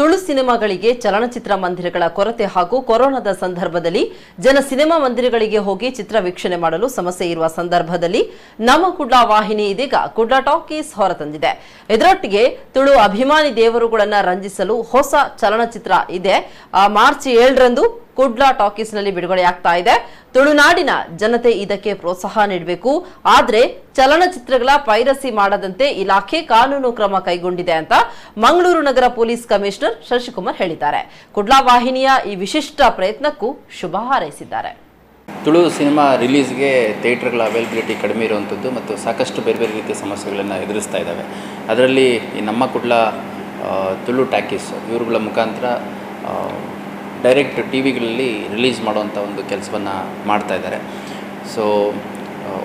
ತುಳು ಸಿನಿಮಾಗಳಿಗೆ ಚಲನಚಿತ್ರ ಮಂದಿರಗಳ ಕೊರತೆ ಹಾಗೂ ಕೊರೋನಾದ ಸಂದರ್ಭದಲ್ಲಿ ಜನ ಸಿನಿಮಾ ಮಂದಿರಗಳಿಗೆ ಹೋಗಿ ಚಿತ್ರ ವೀಕ್ಷಣೆ ಮಾಡಲು ಸಮಸ್ಯೆ ಇರುವ ಸಂದರ್ಭದಲ್ಲಿ ನಮ್ಮ ಕುಡ್ಲಾ ವಾಹಿನಿ ಇದೀಗ ಕುಡ್ಲಾ ಟಾಕೀಸ್ ಹೊರತಂದಿದೆ. ಇದರೊಟ್ಟಿಗೆ ತುಳು ಅಭಿಮಾನಿ ದೇವರುಗಳನ್ನು ರಂಜಿಸಲು ಹೊಸ ಚಲನಚಿತ್ರ ಇದೆ. ಮಾರ್ಚ್ 7ರಂದು ಕುಡ್ಲಾ ಟಾಕೀಸ್ನಲ್ಲಿ ಬಿಡುಗಡೆಯಾಗ್ತಾ ಇದೆ. ತುಳುನಾಡಿನ ಜನತೆ ಇದಕ್ಕೆ ಪ್ರೋತ್ಸಾಹ ನೀಡಬೇಕು. ಆದರೆ ಚಲನಚಿತ್ರಗಳ ಪೈರಸಿ ಮಾಡದಂತೆ ಇಲಾಖೆ ಕಾನೂನು ಕ್ರಮ ಕೈಗೊಂಡಿದೆ ಅಂತ ಮಂಗಳೂರು ನಗರ ಪೊಲೀಸ್ ಕಮಿಷನರ್ ಶಶಿಕುಮಾರ್ ಹೇಳಿದ್ದಾರೆ. ಕುಡ್ಲಾ ವಾಹಿನಿಯ ಈ ವಿಶಿಷ್ಟ ಪ್ರಯತ್ನಕ್ಕೂ ಶುಭ ಹಾರೈಸಿದ್ದಾರೆ. ತುಳು ಸಿನಿಮಾ ರಿಲೀಸ್ಗೆ ಥಿಯೇಟರ್ಗಳ ಅವೈಲಬಿಲಿಟಿ ಕಡಿಮೆ ಇರುವಂಥದ್ದು ಮತ್ತು ಸಾಕಷ್ಟು ಬೇರೆ ಬೇರೆ ರೀತಿಯ ಸಮಸ್ಯೆಗಳನ್ನು ಎದುರಿಸ್ತಾ ಇದ್ದಾವೆ. ಅದರಲ್ಲಿ ಈ ನಮ್ಮ ಕುಡ್ಲಾ ತುಳು ಟಾಕೀಸ್ ಇವರುಗಳ ಮುಖಾಂತರ ಡೈರೆಕ್ಟ್ ಟಿ ವಿಗಳಲ್ಲಿ ರಿಲೀಸ್ ಮಾಡುವಂಥ ಒಂದು ಕೆಲಸವನ್ನು ಮಾಡ್ತಾ ಇದ್ದಾರೆ. ಸೊ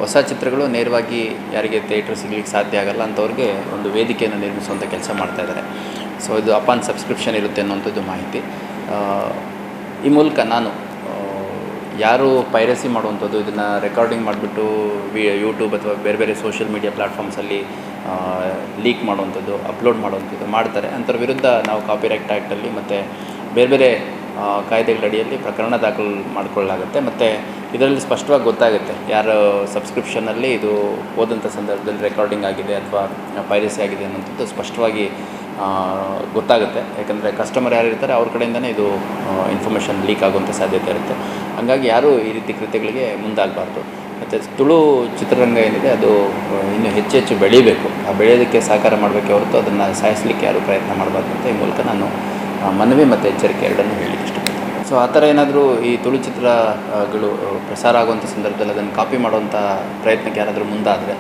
ಹೊಸ ಚಿತ್ರಗಳು ನೇರವಾಗಿ ಯಾರಿಗೆ ಥಿಯೇಟರ್ ಸಿಗಲಿಕ್ಕೆ ಸಾಧ್ಯ ಆಗಲ್ಲ ಅಂಥವ್ರಿಗೆ ಒಂದು ವೇದಿಕೆಯನ್ನು ನಿರ್ಮಿಸುವಂಥ ಕೆಲಸ ಮಾಡ್ತಾ ಇದ್ದಾರೆ. ಸೊ ಇದು ಅಪಾನ್ ಸಬ್ಸ್ಕ್ರಿಪ್ಷನ್ ಇರುತ್ತೆ ಅನ್ನೋಂಥದ್ದು ಮಾಹಿತಿ. ಈ ಮೂಲಕ ನಾನು ಯಾರು ಪೈರಸಿ ಮಾಡುವಂಥದ್ದು, ಇದನ್ನು ರೆಕಾರ್ಡಿಂಗ್ ಮಾಡಿಬಿಟ್ಟು ಯೂಟ್ಯೂಬ್ ಅಥವಾ ಬೇರೆ ಬೇರೆ ಸೋಷಿಯಲ್ ಮೀಡಿಯಾ ಪ್ಲ್ಯಾಟ್ಫಾರ್ಮ್ಸಲ್ಲಿ ಲೀಕ್ ಮಾಡುವಂಥದ್ದು, ಅಪ್ಲೋಡ್ ಮಾಡುವಂಥದ್ದು ಮಾಡ್ತಾರೆ, ಅಂಥವ್ರ ವಿರುದ್ಧ ನಾವು ಕಾಪಿರೈಟ್ ಆ್ಯಕ್ಟಲ್ಲಿ ಮತ್ತು ಬೇರೆ ಬೇರೆ ಕಾಯ್ದೆಗಳ ಅಡಿಯಲ್ಲಿ ಪ್ರಕರಣ ದಾಖಲು ಮಾಡಿಕೊಳ್ಳಲಾಗುತ್ತೆ. ಮತ್ತು ಇದರಲ್ಲಿ ಸ್ಪಷ್ಟವಾಗಿ ಗೊತ್ತಾಗುತ್ತೆ ಯಾರು ಸಬ್ಸ್ಕ್ರಿಪ್ಷನಲ್ಲಿ ಇದು ಓದಂಥ ಸಂದರ್ಭದಲ್ಲಿ ರೆಕಾರ್ಡಿಂಗ್ ಆಗಿದೆ ಅಥವಾ ಪೈರಸಿ ಆಗಿದೆ ಅನ್ನೋಂಥದ್ದು ಸ್ಪಷ್ಟವಾಗಿ ಗೊತ್ತಾಗುತ್ತೆ. ಯಾಕಂದರೆ ಕಸ್ಟಮರ್ ಯಾರು ಇರ್ತಾರೆ ಅವ್ರ ಕಡೆಯಿಂದನೇ ಇದು ಇನ್ಫಾರ್ಮೇಷನ್ ಲೀಕ್ ಆಗುವಂಥ ಸಾಧ್ಯತೆ ಇರುತ್ತೆ. ಹಾಗಾಗಿ ಯಾರೂ ಈ ರೀತಿ ಕೃತ್ಯಗಳಿಗೆ ಮುಂದಾಗಬಾರ್ದು. ಮತ್ತು ತುಳು ಚಿತ್ರರಂಗ ಏನಿದೆ ಅದು ಇನ್ನೂ ಹೆಚ್ಚು ಬೆಳೀಬೇಕು. ಆ ಬೆಳೆಯೋದಕ್ಕೆ ಸಹಕಾರ ಮಾಡಬೇಕೆ ಹೊರತು ಅದನ್ನು ಸಾಯಿಸಲಿಕ್ಕೆ ಯಾರೂ ಪ್ರಯತ್ನ ಮಾಡಬಾರ್ದು ಅಂತ ಈ ಮೂಲಕ ನಾನು ಮನವಿ ಮತ್ತು ಎಚ್ಚರಿಕೆ ಎರಡನ್ನೂ ಹೇಳಲಿಕ್ಕೆ ಇಷ್ಟಪಡ್ತೀನಿ. ಸೊ ಆ ಥರ ಏನಾದರೂ ಈ ತುಳು ಚಿತ್ರಗಳು ಪ್ರಸಾರ ಆಗುವಂಥ ಸಂದರ್ಭದಲ್ಲಿ ಅದನ್ನು ಕಾಪಿ ಮಾಡುವಂಥ ಪ್ರಯತ್ನಕ್ಕೆ ಯಾರಾದರೂ ಮುಂದಾದರೆ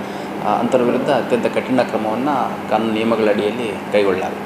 ಅಂಥವ್ರ ವಿರುದ್ಧ ಅತ್ಯಂತ ಕಠಿಣ ಕ್ರಮವನ್ನು ಕಾನೂನು ನಿಯಮಗಳ ಅಡಿಯಲ್ಲಿ ಕೈಗೊಳ್ಳಲಾಗುತ್ತೆ.